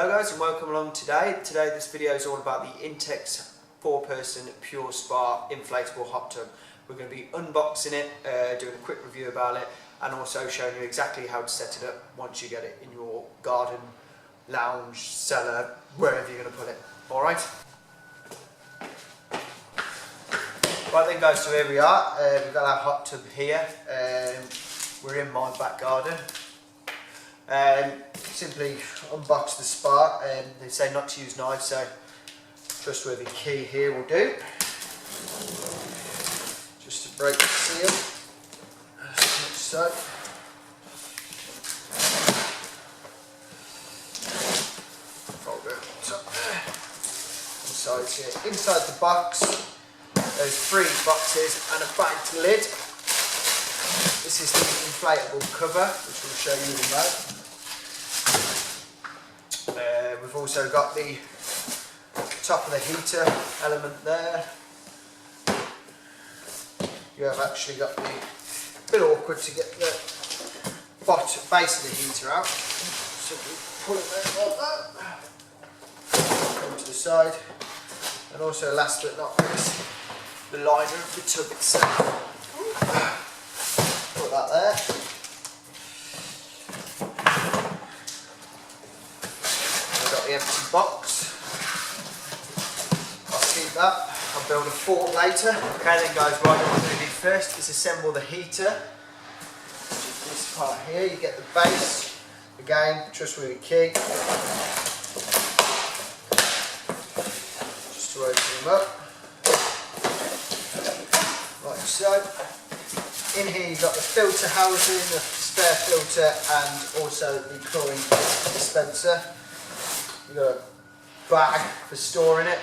Hello guys and welcome along today. Today this video is all about the Intex 4-person pure spar inflatable hot tub. We're going to be unboxing it, doing a quick review about it, and also showing you exactly how to set it up once you get it in your garden, lounge, cellar, wherever you're going to put it. Alright? Right then guys, so here we are. We've got our hot tub here. We're in my back garden. Simply unbox the spar. They say not to use knives, so trustworthy key here will do. Just to break the seal, like so. Fold it up there. Sides here. Inside the box, there's 3 boxes and a bagged lid. This is the inflatable cover, which we'll show you in a moment. We've also got the top of the heater element there. You have actually got the, a bit awkward to get the bottom base of the heater out. Simply pull it there like that. Come to the side. And also, last but not least, the liner of the tub itself. Put that there. The empty box. I'll keep that. I'll build a fort later. Okay then guys, right, what we're going to do first is assemble the heater. This part here, you get the base. Again, trustworthy key. Just to open them up. Like so. In here you've got the filter housing, the spare filter, and also the chlorine dispenser. You've got a bag for storing it,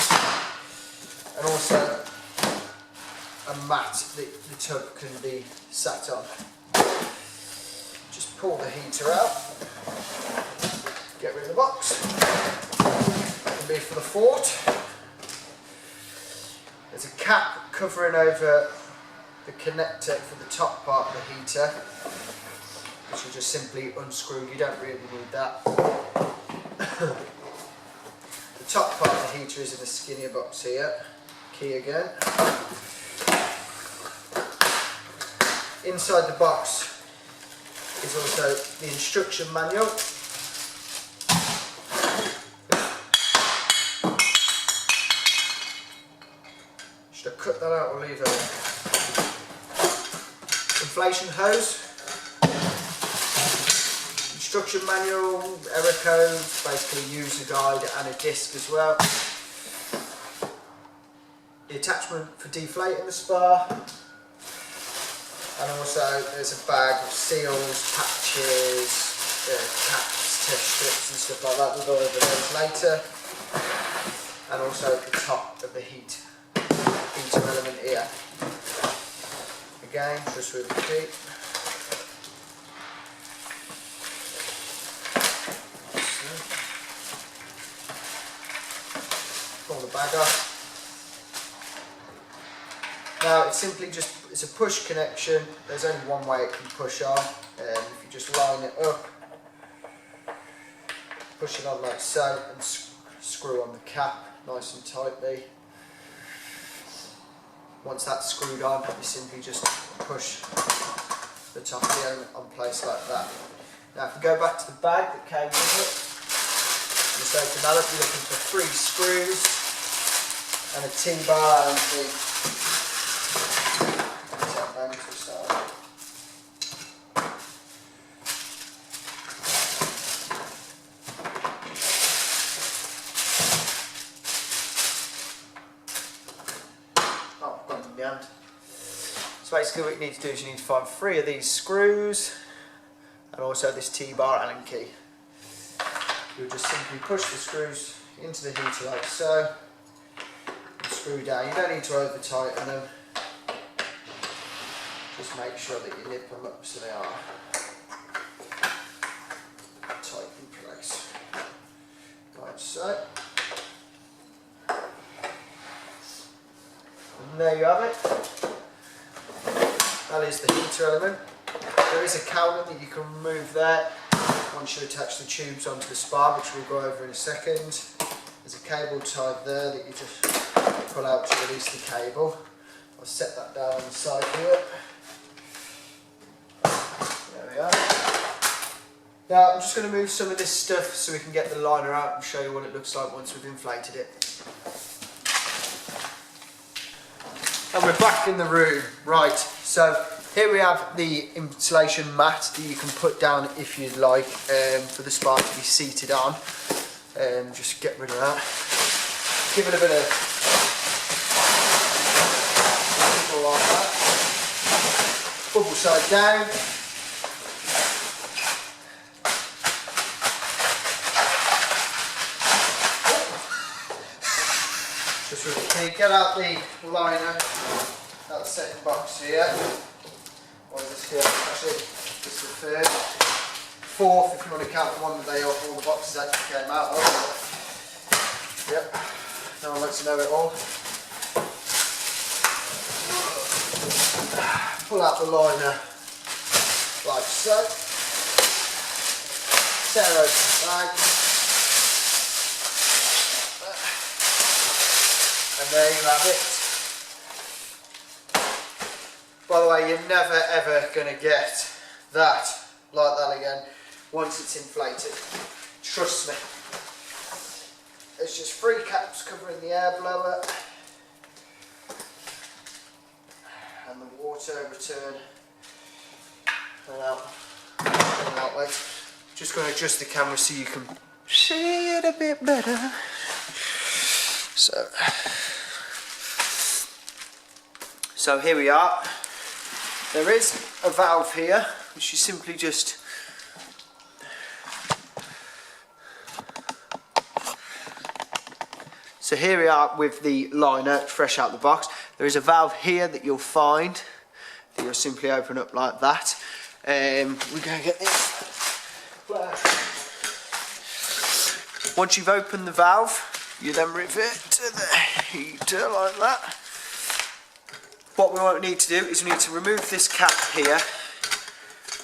and also a mat that the tub can be sat on. Just pull the heater out, get rid of the box. That can be for the fort. There's a cap covering over the connector for the top part of the heater, which will just simply unscrew. You don't really need that. The top part of the heater is in a skinnier box here. Key again. Inside the box is also the instruction manual. Should I cut that out or leave that? Inflation hose. Instruction manual, error codes, basically user guide, and a disc as well. The attachment for deflating the spar, and also there's a bag of seals, patches, caps, test strips and stuff like that. We'll go over those later. And also the top of the heater element here. Again, just with the key. Pull the bag off. Now it's simply just, it's a push connection. There's only one way it can push on. If you just line it up, push it on like so, and screw on the cap nice and tightly. Once that's screwed on, you simply just push the top of the element on place like that. Now if we go back to the bag that came with it, just open that up. You're looking for 3 screws and a T-bar and the So basically what you need to do is you need to find 3 of these screws and also this T-bar Allen key. You'll just simply push the screws into the heater like so and screw down. You don't need to over tighten them. Just make sure that you nip them up so they are tight in place. Like so. And there you have it. That is the heater element. There is a cowling that you can remove there. once you attach the tubes onto the spar, which we'll go over in a second. There's a cable tied there that you just pull out to release the cable. I'll set that down on the side here. There we are. Now I'm just going to move some of this stuff so we can get the liner out and show you what it looks like once we've inflated it. And we're back in the room. Right, so here we have the insulation mat that you can put down if you'd like for the spar to be seated on. Just get rid of that. Give it a bit of bubble like that. Bubble side down. Just really key. Get out the liner out the second box here. Or this here, actually, this is the third. Fourth, if you want to count the one that they all the boxes actually came out of. Yep, no one lets you know it all. Pull out the liner like so. Tear open the bag. And there you have it. By the way, you're never ever going to get that like that again once it's inflated. Trust me. It's just 3 caps covering the air blower and the water return and out and outlet. Just going to adjust the camera so you can see it a bit better. So here we are. There is a valve here, which you simply just so here we are with the liner fresh out the box. There is a valve here that you'll find that you'll simply open up like that. We're going to get this. Once you've opened the valve, you then rivet to the heater like that. What we won't need to do is we need to remove this cap here,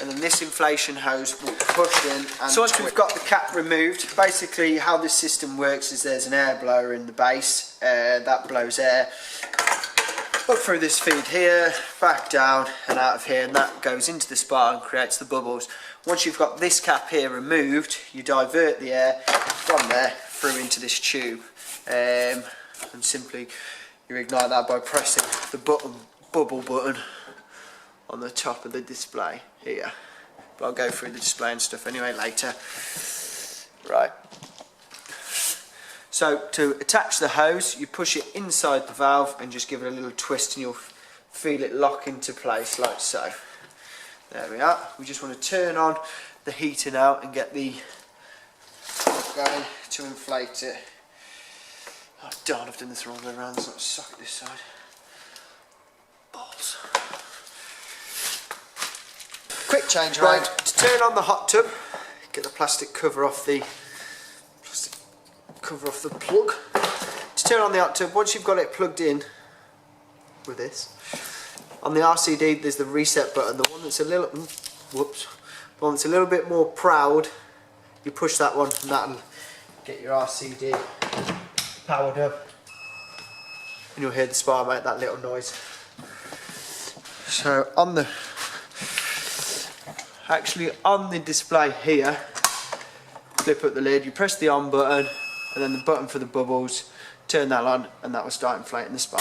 and then this inflation hose will push in. And so once we've got the cap removed, basically how this system works is there's an air blower in the base that blows air up through this feed here, back down and out of here, and that goes into the spar and creates the bubbles. Once you've got this cap here removed, you divert the air from there through into this tube, and simply you ignite that by pressing the bubble button on the top of the display here. But I'll go through the display and stuff anyway later. Right. So to attach the hose, you push it inside the valve and just give it a little twist and you'll feel it lock into place like so. There we are. We just want to turn on the heater now and get the going to inflate it. Oh darn, I've done this the wrong way around, there's not a socket this side. Balls. Quick change right, to turn on the hot tub, get the plastic cover off the plug. To turn on the hot tub, once you've got it plugged in with this, on the RCD there's the reset button, the one that's a little, the one that's a little bit more proud, you push that one and that'll get your RCD powered up and you'll hear the spar make that little noise. So on the display here, flip up the lid, you press the on button and then the button for the bubbles, turn that on and that will start inflating the spar.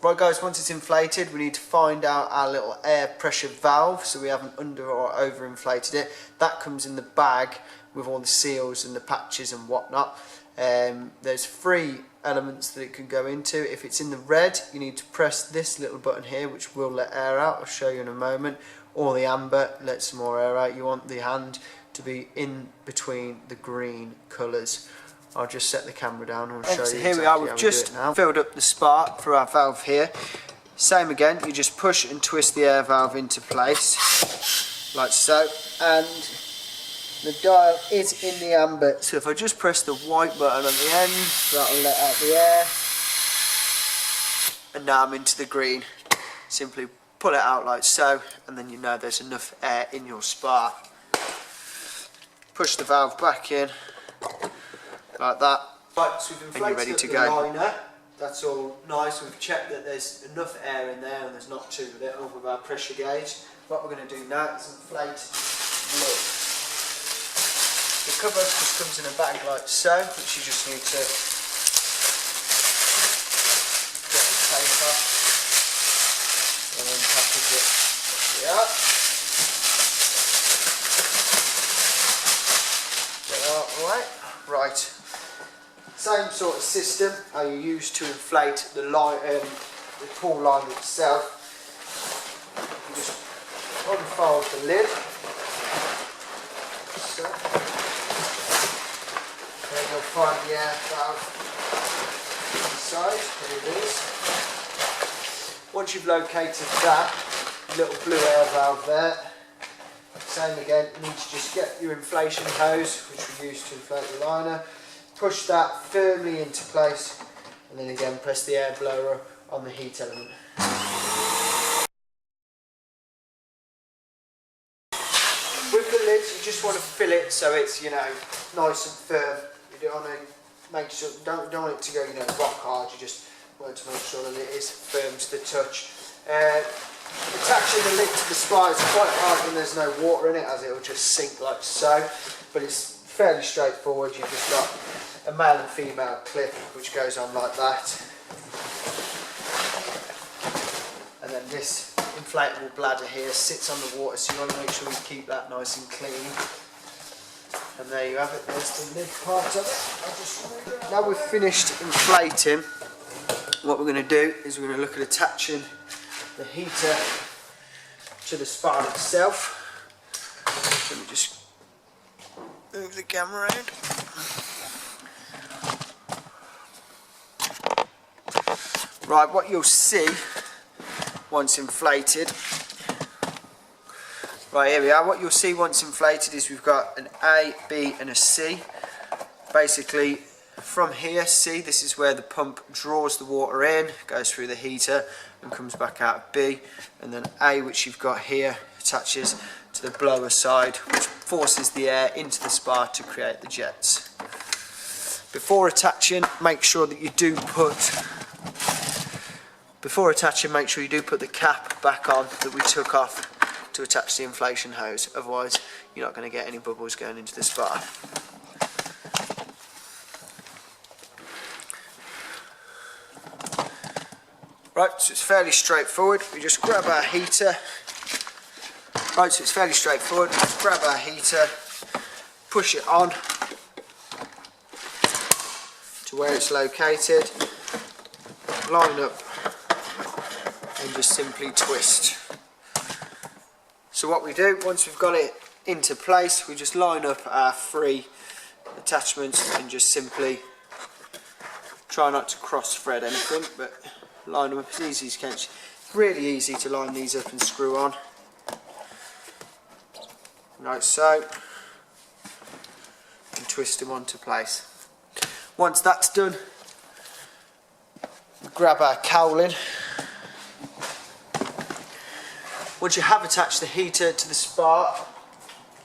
Right guys, once it's inflated we need to find out our little air pressure valve so we haven't under or over inflated it. That comes in the bag with all the seals and the patches and whatnot. There's 3 elements that it can go into. If it's in the red, you need to press this little button here, which will let air out. I'll show you in a moment. Or the amber lets some more air out. You want the hand to be in between the green colours. I'll just set the camera down and I'll show you. Here we are. We've just filled up the spar for our valve here. Same again. You just push and twist the air valve into place, like so, and the dial is in the amber, so if I just press the white button on the end, that will let out the air, and now I'm into the green. Simply pull it out like so, and then you know there's enough air in your spar. Push the valve back in, like that, right, so we've inflated, and you're ready to go. Liner. That's all nice. We've checked that there's enough air in there and there's not too little with our pressure gauge. What we're going to do now is inflate the lid. The cover just comes in a bag like so, which you just need to get the tape off and then package it. Yeah. Get that right. Right. Same sort of system how you use to inflate the pull line itself. You just unfold the lid. So, then you'll find the air valve inside. Here it is. Once you've located that little blue air valve there, same again, you need to just get your inflation hose, which we use to inflate the liner. Push that firmly into place, and then again press the air blower on the heat element. With the lids, you just want to fill it so it's, you know, nice and firm. You don't want to make sure, don't want it to go, you know, rock hard. You just want to make sure that it is firm to the touch. Attaching the lid to the spar is quite hard when there's no water in it, as it will just sink like so. But it's fairly straightforward. You've just got a male and female clip which goes on like that, and then this inflatable bladder here sits on the water, so you want to make sure you keep that nice and clean. And there you have it, there's the lid part of it. Now we've finished inflating, what we're going to do is we're going to look at attaching the heater to the spar itself. Let me just move the camera around. Right, what you'll see once inflated, right, here we are. What you'll see once inflated is we've got an A, B and a C. Basically from here, C, this is where the pump draws the water in, goes through the heater and comes back out of B, and then A, which you've got here, attaches to the blower side, which forces the air into the spar to create the jets. Before attaching, make sure that you do put the cap back on that we took off to attach the inflation hose, otherwise you're not going to get any bubbles going into the spar. Right, so it's fairly straightforward. We just grab our heater. Right, so it's fairly straightforward. Just grab our heater, push it on to where it's located, line up, and just simply twist. So what we do, once we've got it into place, we just line up our 3 attachments and just simply try not to cross thread anything, but line them up as easy as you can. It's really easy to line these up and screw on, like so, and twist them onto place. Once that's done, we grab our cowling. Once you have attached the heater to the spar,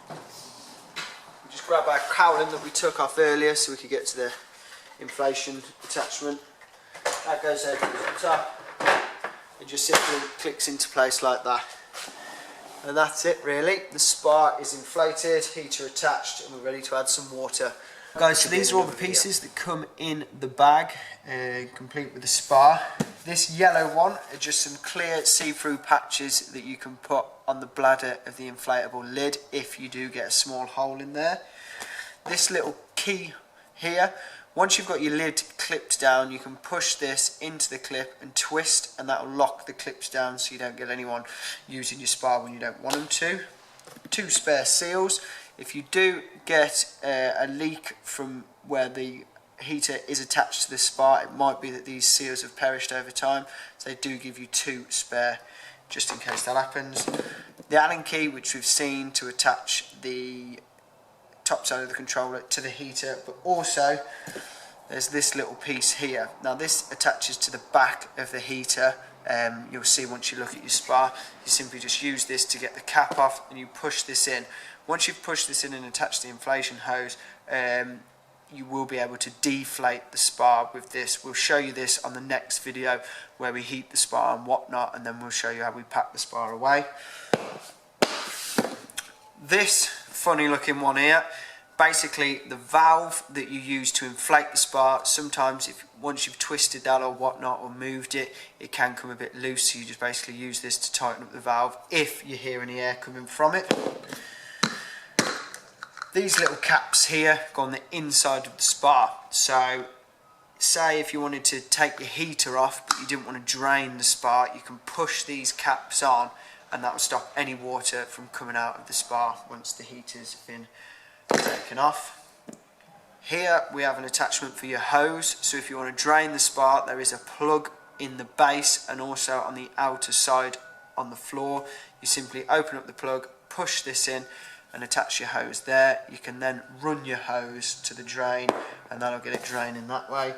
we just grab our cowling that we took off earlier so we could get to the inflation attachment. That goes over the top and just simply clicks into place like that. And that's it really. The spar is inflated, heater attached, and we're ready to add some water. Guys, so these are all the pieces that come in the bag, complete with the spar. This yellow one are just some clear see-through patches that you can put on the bladder of the inflatable lid if you do get a small hole in there. This little key here Once you've got your lid clipped down, you can push this into the clip and twist, and that will lock the clips down so you don't get anyone using your spar when you don't want them to. 2 spare seals. If you do get a leak from where the heater is attached to the spar, it might be that these seals have perished over time, so they do give you 2 spare just in case that happens. The Allen key, which we've seen to attach the top side of the controller to the heater, but also there's this little piece here. Now this attaches to the back of the heater. You'll see once you look at your spar, you simply just use this to get the cap off and you push this in. Once you've pushed this in and attached the inflation hose, you will be able to deflate the spar with this. We'll show you this on the next video where we heat the spar and whatnot, and then we'll show you how we pack the spar away. This funny looking one here, basically the valve that you use to inflate the spar, sometimes once you've twisted that or whatnot or moved it, it can come a bit loose, so you just basically use this to tighten up the valve if you hear any air coming from it. These little caps here go on the inside of the spar, so say if you wanted to take your heater off but you didn't want to drain the spar, you can push these caps on and that will stop any water from coming out of the spar once the heater's been taken off. Here we have an attachment for your hose, so if you want to drain the spar, there is a plug in the base and also on the outer side on the floor. You simply open up the plug, push this in and attach your hose there. You can then run your hose to the drain and that'll get it draining that way.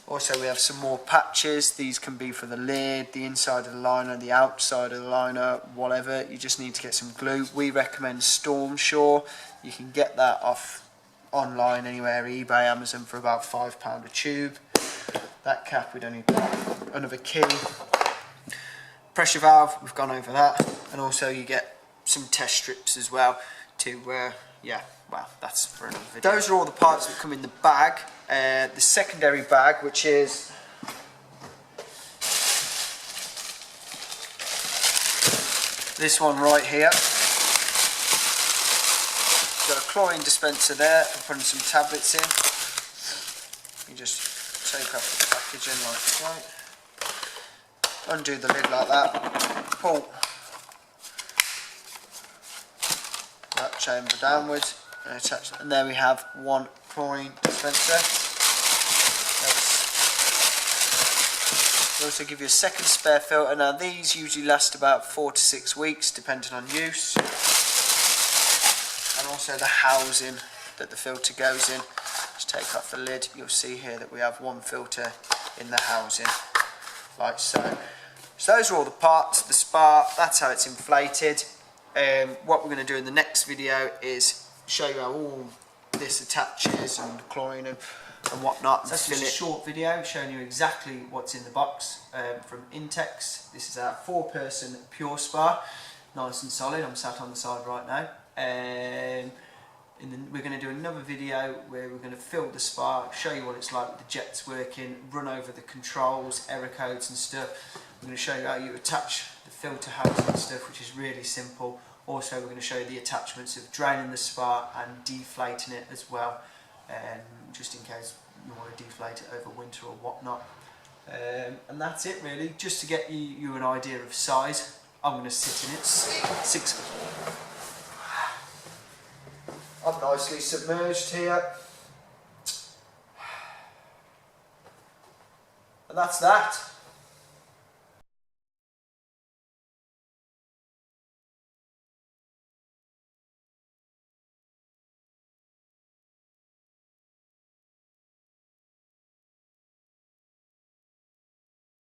Also we have some more patches. These can be for the lid, the inside of the liner, the outside of the liner, whatever. You just need to get some glue. We recommend Storm Shore. You can get that off online anywhere, eBay, Amazon, for about £5 a tube. That cap, we don't need that. Another key. Pressure valve, we've gone over that. And also you get some test strips as well to, yeah, well, that's for another video. Those are all the parts that come in the bag. The secondary bag, which is this one right here. Got a chlorine dispenser there for putting some tablets in. You just take off the packaging like so. Undo the lid like that. Pull that chamber downwards and attach it. And there we have one chlorine dispenser. They also give you a second spare filter. Now these usually last about 4 to 6 weeks depending on use. And also the housing that the filter goes in. Just take off the lid. You'll see here that we have one filter in the housing, like so. So those are all the parts of the spar. That's how it's inflated. What we're going to do in the next video is show you how all this attaches and the chlorine and whatnot. So that's just a short video showing you exactly what's in the box from Intex. This is our 4-person pure spar, nice and solid. I'm sat on the side right now. We're going to do another video where we're going to fill the spar, show you what it's like with the jets working, run over the controls, error codes and stuff. We're going to show you how you attach the filter housing and stuff, which is really simple. Also we're going to show you the attachments of draining the spar and deflating it as well, just in case you want to deflate it over winter or whatnot. And that's it really, just to get you an idea of size. I'm going to sit in it 6 foot. I'm nicely submerged here. And that's that.